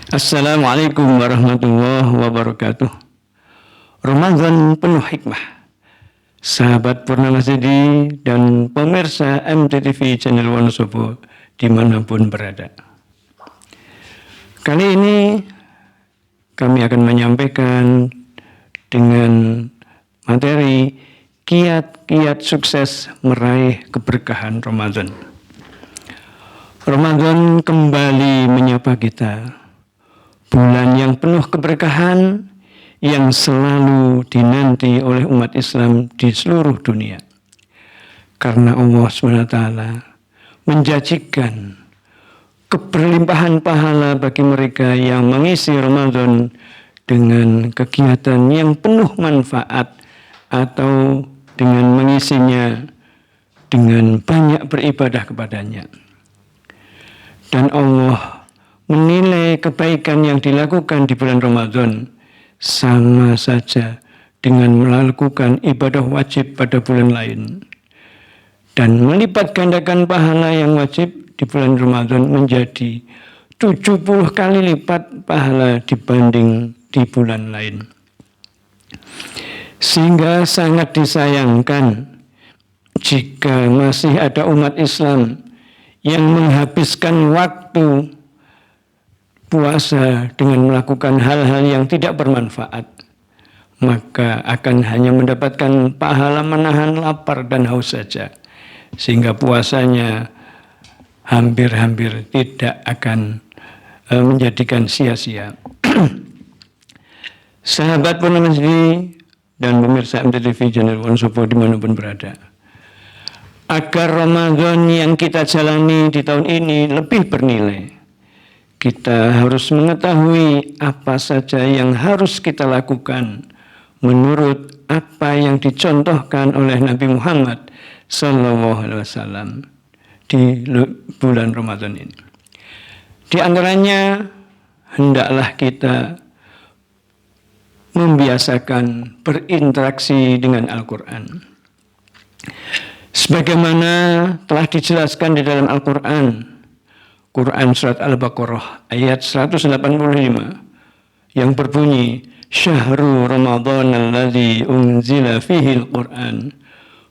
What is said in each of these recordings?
Assalamualaikum warahmatullahi wabarakatuh. Ramadan penuh hikmah. Sahabat Purnama Sidi dan pemirsa MTTV Channel Wonosobo dimanapun berada. Kali ini kami akan menyampaikan dengan materi kiat-kiat sukses meraih keberkahan Ramadan. Ramadan kembali menyapa kita. Bulan yang penuh keberkahan yang selalu dinanti oleh umat Islam di seluruh dunia. Karena Allah SWT menjanjikan keberlimpahan pahala bagi mereka yang mengisi Ramadan dengan kegiatan yang penuh manfaat atau dengan mengisinya dengan banyak beribadah kepadanya. Dan Allah menilai kebaikan yang dilakukan di bulan Ramadan sama saja dengan melakukan ibadah wajib pada bulan lain. Dan melipat gandakan pahala yang wajib di bulan Ramadan menjadi 70 kali lipat pahala dibanding di bulan lain. Sehingga sangat disayangkan jika masih ada umat Islam yang menghabiskan waktu puasa dengan melakukan hal-hal yang tidak bermanfaat, maka akan hanya mendapatkan pahala menahan lapar dan haus saja, sehingga puasanya hampir-hampir tidak akan menjadikan sia-sia. Sahabat Purnama Sidi dan pemirsa MTTV Channel Wonosobo dimanapun berada, agar Ramadan yang kita jalani di tahun ini lebih bernilai, kita harus mengetahui apa saja yang harus kita lakukan menurut apa yang dicontohkan oleh Nabi Muhammad SAW di bulan Ramadan ini. Di antaranya, hendaklah kita membiasakan berinteraksi dengan Al-Quran. Sebagaimana telah dijelaskan di dalam Al-Quran, Quran Surat Al-Baqarah ayat 185 yang berbunyi, Syahrul Ramadan alladzi unzila fihi al-Quran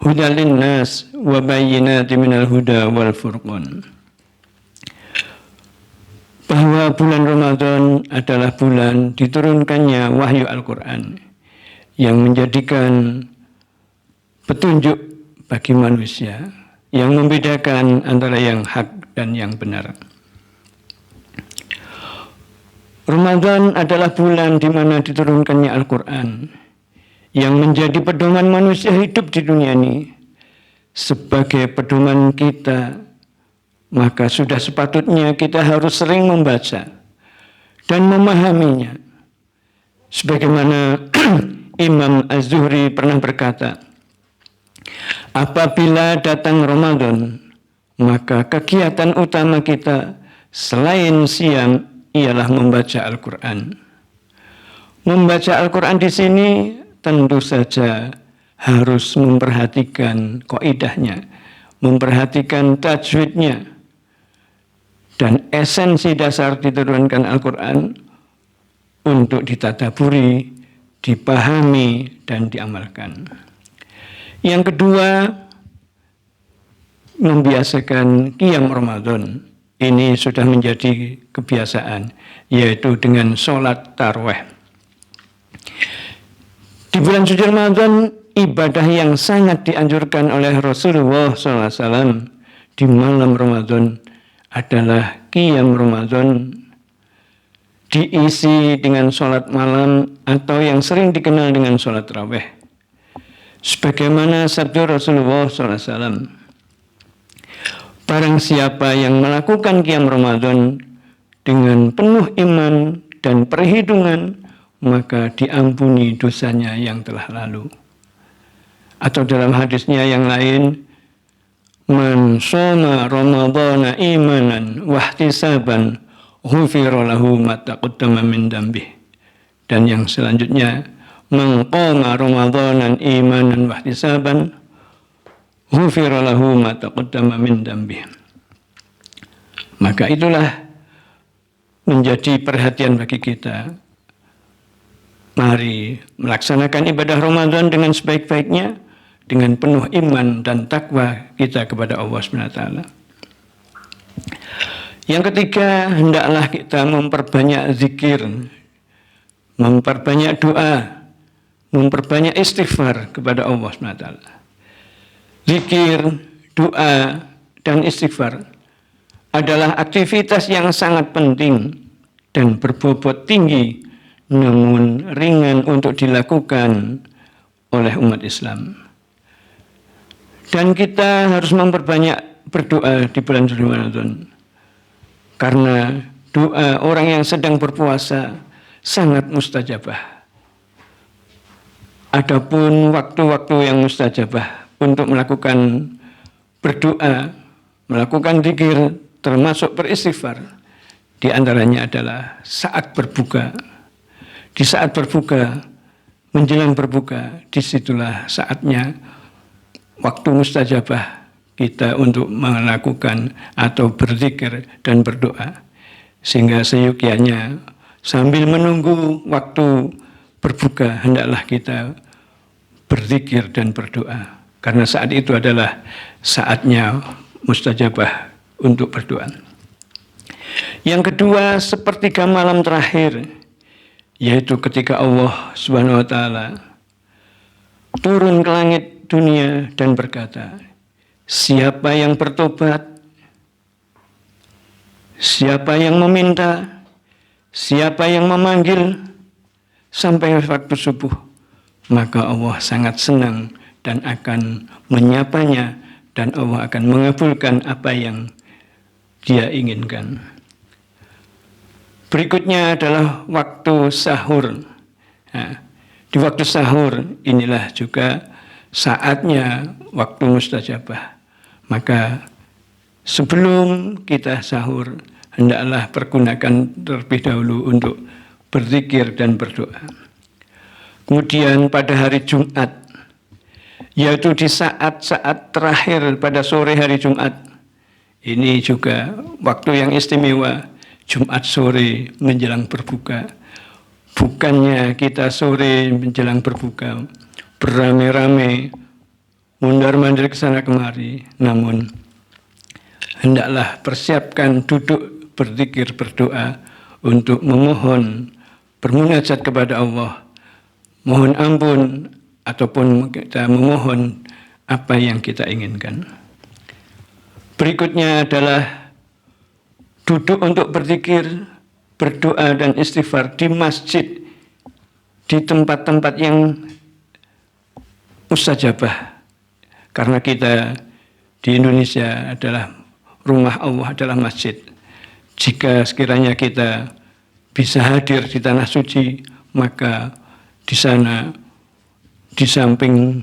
hudal linnas wa bayyinatin minal huda wal furqan. Bahwa bulan Ramadan adalah bulan diturunkannya wahyu Al-Quran yang menjadikan petunjuk bagi manusia, yang membedakan antara yang hak dan yang benar. Ramadan adalah bulan di mana diturunkannya Al-Quran yang menjadi pedoman manusia hidup di dunia ini. Sebagai pedoman kita, maka sudah sepatutnya kita harus sering membaca dan memahaminya. Sebagaimana Imam Az-Zuhri pernah berkata, apabila datang Ramadan, maka kegiatan utama kita selain siam ialah membaca Al-Quran. Membaca Al-Quran di sini tentu saja harus memperhatikan kaidahnya, memperhatikan tajwidnya, dan esensi dasar diturunkan Al-Quran untuk ditadaburi, dipahami, dan diamalkan. Yang kedua, membiasakan qiyam Ramadan. Ini sudah menjadi kebiasaan, yaitu dengan sholat tarawih. Di bulan suci Ramadan, ibadah yang sangat dianjurkan oleh Rasulullah SAW di malam Ramadan adalah qiyam Ramadan, diisi dengan sholat malam atau yang sering dikenal dengan sholat tarawih. Sebagaimana sabda Rasulullah SAW, barang siapa yang melakukan qiyam Ramadan dengan penuh iman dan perhitungan, maka diampuni dosanya yang telah lalu. Atau dalam hadisnya yang lain, man shoma Ramadana imanan wahtisaban ghufira lahu ma taqaddama min dambih. Dan yang selanjutnya, man qama Ramadanan imanan wahtisaban ghufira lahu ma taqaddama min dambih. Maka itulah menjadi perhatian bagi kita. Mari melaksanakan ibadah Ramadan dengan sebaik-baiknya, dengan penuh iman dan takwa kita kepada Allah SWT. Yang ketiga, hendaklah kita memperbanyak zikir, memperbanyak doa, memperbanyak istighfar kepada Allah SWT. Zikir, doa, dan istighfar adalah aktivitas yang sangat penting dan berbobot tinggi, namun ringan untuk dilakukan oleh umat Islam. Dan kita harus memperbanyak berdoa di bulan suci Ramadan, karena doa orang yang sedang berpuasa sangat mustajabah. Adapun waktu-waktu yang mustajabah untuk melakukan berdoa, melakukan zikir, termasuk beristighfar, di antaranya adalah saat berbuka. Di saat berbuka, menjelang berbuka, disitulah saatnya waktu mustajabah kita untuk melakukan atau berzikir dan berdoa. Sehingga seyogyanya sambil menunggu waktu berbuka, hendaklah kita berzikir dan berdoa. Karena saat itu adalah saatnya mustajabah untuk berdoa. Yang kedua, sepertiga malam terakhir, yaitu ketika Allah Subhanahu wa Ta'ala turun ke langit dunia dan berkata, siapa yang bertobat, siapa yang meminta, siapa yang memanggil sampai waktu subuh, maka Allah sangat senang dan akan menyapanya, dan Allah akan mengabulkan apa yang Dia inginkan. Berikutnya adalah waktu sahur. Nah, di waktu sahur inilah juga saatnya waktu mustajabah. Maka sebelum kita sahur, hendaklah pergunakan terlebih dahulu untuk berzikir dan berdoa. Kemudian pada hari Jumat, yaitu di saat-saat terakhir pada sore hari Jumat, ini juga waktu yang istimewa, Jumat sore menjelang berbuka. Bukannya kita sore menjelang berbuka beramai-ramai mundar-mandir ke sana kemari, namun hendaklah persiapkan duduk berzikir berdoa untuk memohon bermunajat kepada Allah, mohon ampun ataupun kita memohon apa yang kita inginkan. Berikutnya adalah duduk untuk berzikir, berdoa dan istighfar di masjid, di tempat-tempat yang mustajabah. Karena kita di Indonesia adalah rumah Allah, adalah masjid. Jika sekiranya kita bisa hadir di tanah suci, maka di sana, di samping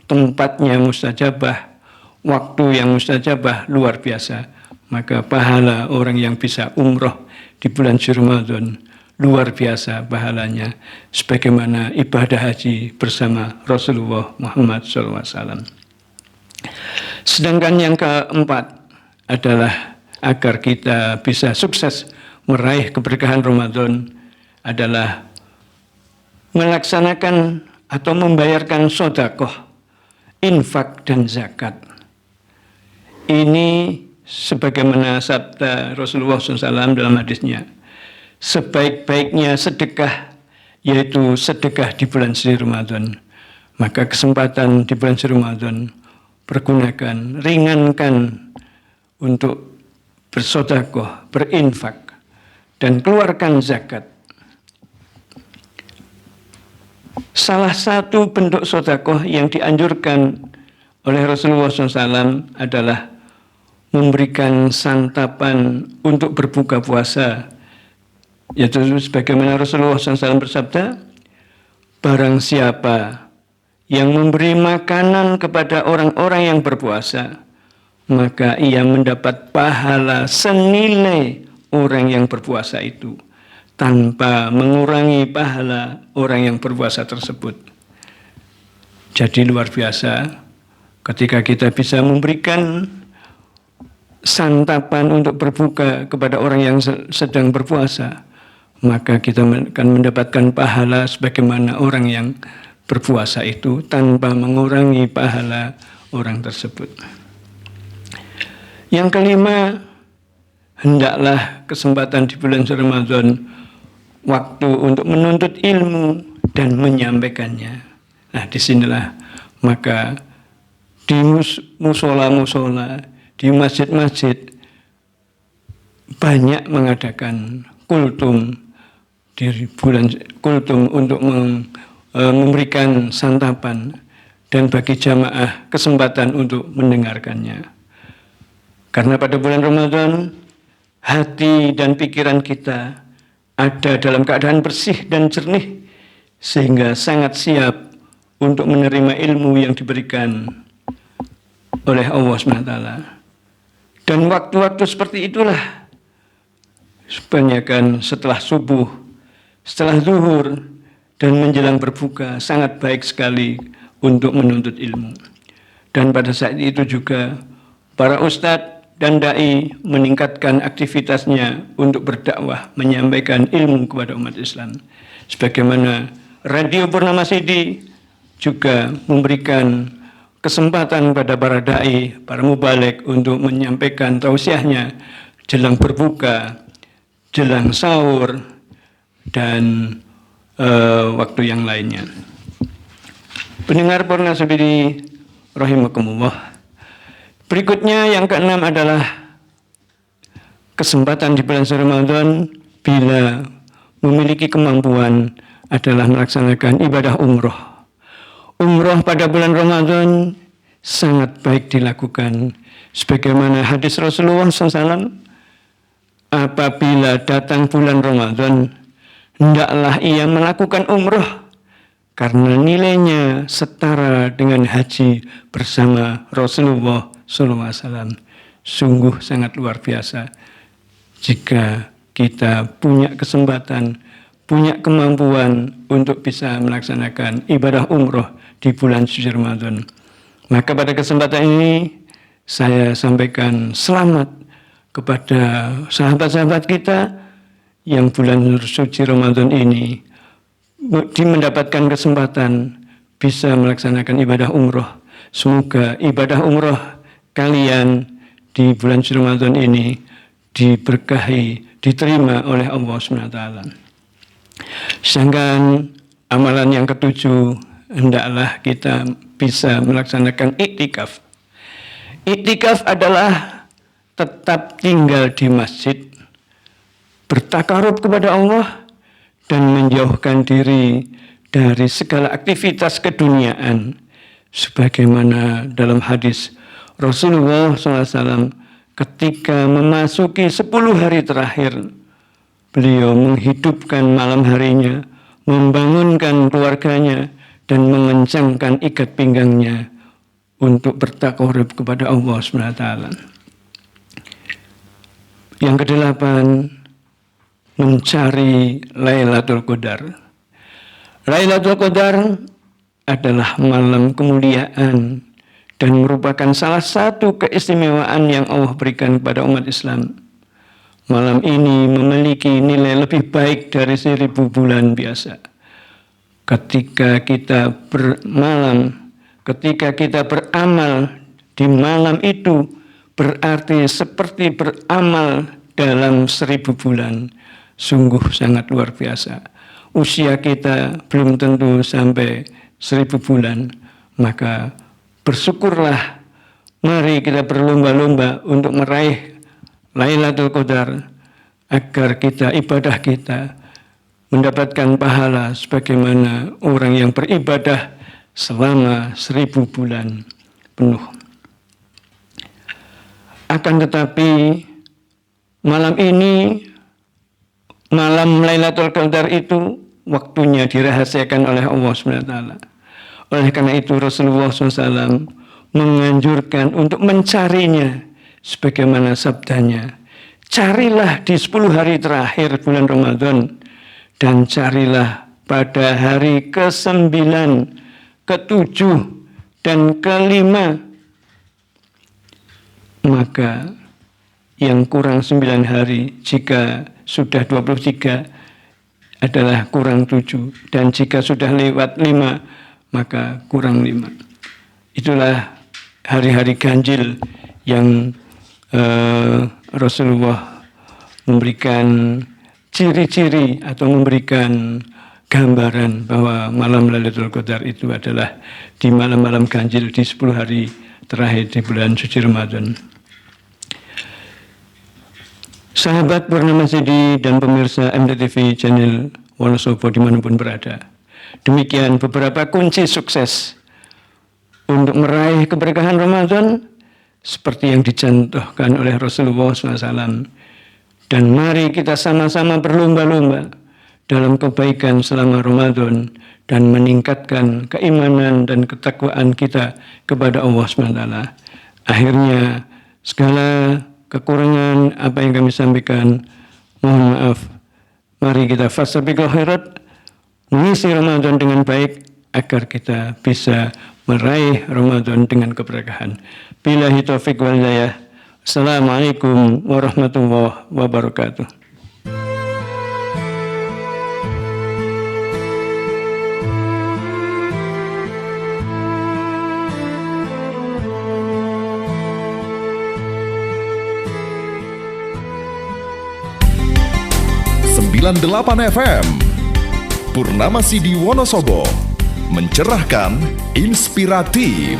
tempatnya mustajabah, waktu yang mustajabah luar biasa, maka pahala orang yang bisa umroh di bulan suci Ramadan luar biasa pahalanya, sebagaimana ibadah haji bersama Rasulullah Muhammad SAW. Sedangkan yang keempat adalah agar kita bisa sukses meraih keberkahan Ramadan adalah melaksanakan atau membayarkan sedekah, infak dan zakat. Ini sebagaimana sabda Rasulullah SAW dalam hadisnya, sebaik-baiknya sedekah yaitu sedekah di bulan suci Ramadan. Maka kesempatan di bulan suci Ramadan pergunakan, ringankan untuk bersedekah, berinfak, dan keluarkan zakat. Salah satu bentuk sedekah yang dianjurkan oleh Rasulullah SAW adalah memberikan santapan untuk berbuka puasa, yaitu sebagaimana Rasulullah SAW bersabda, barang siapa yang memberi makanan kepada orang-orang yang berpuasa, maka ia mendapat pahala senilai orang yang berpuasa itu, tanpa mengurangi pahala orang yang berpuasa tersebut. Jadi luar biasa ketika kita bisa memberikan santapan untuk berbuka kepada orang yang sedang berpuasa, maka kita akan mendapatkan pahala sebagaimana orang yang berpuasa itu tanpa mengurangi pahala orang tersebut. Yang kelima, hendaklah kesempatan di bulan Ramadan waktu untuk menuntut ilmu dan menyampaikannya. Nah, disinilah maka di musola-musola, di masjid-masjid banyak mengadakan kultum di bulan kultum untuk memberikan santapan dan bagi jamaah kesempatan untuk mendengarkannya. Karena pada bulan Ramadan hati dan pikiran kita ada dalam keadaan bersih dan jernih sehingga sangat siap untuk menerima ilmu yang diberikan oleh Allah SWT. Dan waktu-waktu seperti itulah kebanyakan setelah subuh, setelah zuhur, dan menjelang berbuka sangat baik sekali untuk menuntut ilmu. Dan pada saat itu juga para ustadz dan dai meningkatkan aktivitasnya untuk berdakwah, menyampaikan ilmu kepada umat Islam. Sebagaimana Radio Purnama Sidi juga memberikan kesempatan pada para dai, para mubaligh untuk menyampaikan tausiahnya jelang berbuka, jelang sahur, dan waktu yang lainnya. Pendengar Purnama Sidi rahimakumullah. Berikutnya yang keenam adalah kesempatan di bulan Ramadan bila memiliki kemampuan adalah melaksanakan ibadah umroh. Umroh pada bulan Ramadan sangat baik dilakukan. Sebagaimana hadis Rasulullah SAW, apabila datang bulan Ramadan, hendaklah ia melakukan umroh karena nilainya setara dengan haji bersama Rasulullah SAW. Sungguh sangat luar biasa jika kita punya kesempatan, punya kemampuan untuk bisa melaksanakan ibadah umroh di bulan suci Ramadan. Maka pada kesempatan ini saya sampaikan selamat kepada sahabat-sahabat kita yang bulan suci Ramadan ini mendapatkan kesempatan bisa melaksanakan ibadah umroh. Semoga ibadah umroh kalian di bulan suci Ramadan ini diberkahi, diterima oleh Allah SWT. Sedangkan amalan yang ketujuh, hendaklah kita bisa melaksanakan iktikaf. Iktikaf adalah tetap tinggal di masjid, bertakarub kepada Allah, dan menjauhkan diri dari segala aktivitas keduniaan. Sebagaimana dalam hadis Rasulullah SAW ketika memasuki 10 hari terakhir, beliau menghidupkan malam harinya, membangunkan keluarganya, dan mengencangkan ikat pinggangnya untuk bertakarub kepada Allah SWT. Yang kedelapan, mencari Lailatul Qadar. Lailatul Qadar adalah malam kemuliaan dan merupakan salah satu keistimewaan yang Allah berikan kepada umat Islam. Malam ini memiliki nilai lebih baik dari 1000 bulan biasa. Ketika kita beramal di malam itu, berarti seperti beramal dalam 1000 bulan. Sungguh sangat luar biasa. Usia kita belum tentu sampai 1000 bulan, maka bersyukurlah, mari kita berlomba-lomba untuk meraih Lailatul Qadar agar ibadah kita mendapatkan pahala sebagaimana orang yang beribadah selama 1000 bulan penuh. Akan tetapi malam ini, malam Lailatul Qadar itu waktunya dirahasiakan oleh Allah SWT. Oleh karena itu Rasulullah SAW menganjurkan untuk mencarinya sebagaimana sabdanya, carilah di 10 hari terakhir bulan Ramadan dan carilah pada hari ke-9, ke-7, dan ke-5. Maka yang kurang 9 hari, jika sudah 23 adalah kurang 7, dan jika sudah lewat 5 maka kurang 5. Itulah hari-hari ganjil yang Rasulullah memberikan ciri-ciri atau memberikan gambaran bahwa malam Lailatul Qadar itu adalah di malam-malam ganjil di 10 hari terakhir di bulan suci Ramadan. Sahabat Purnama CD dan pemirsa MDTV channel Wonosobo dimanapun berada. Demikian beberapa kunci sukses untuk meraih keberkahan Ramadan seperti yang dicontohkan oleh Rasulullah SAW. Dan mari kita sama-sama berlomba-lomba dalam kebaikan selama Ramadan dan meningkatkan keimanan dan ketakwaan kita kepada Allah SWT. Akhirnya segala kekurangan apa yang kami sampaikan, mohon maaf. Mari kita fastabiqul khairat, mengisi Ramadan dengan baik agar kita bisa meraih Ramadan dengan keberkahan. Billahi taufiq wal hidayah. Assalamualaikum warahmatullahi wabarakatuh. .8 FM Purnama CD Wonosobo, mencerahkan, inspiratif.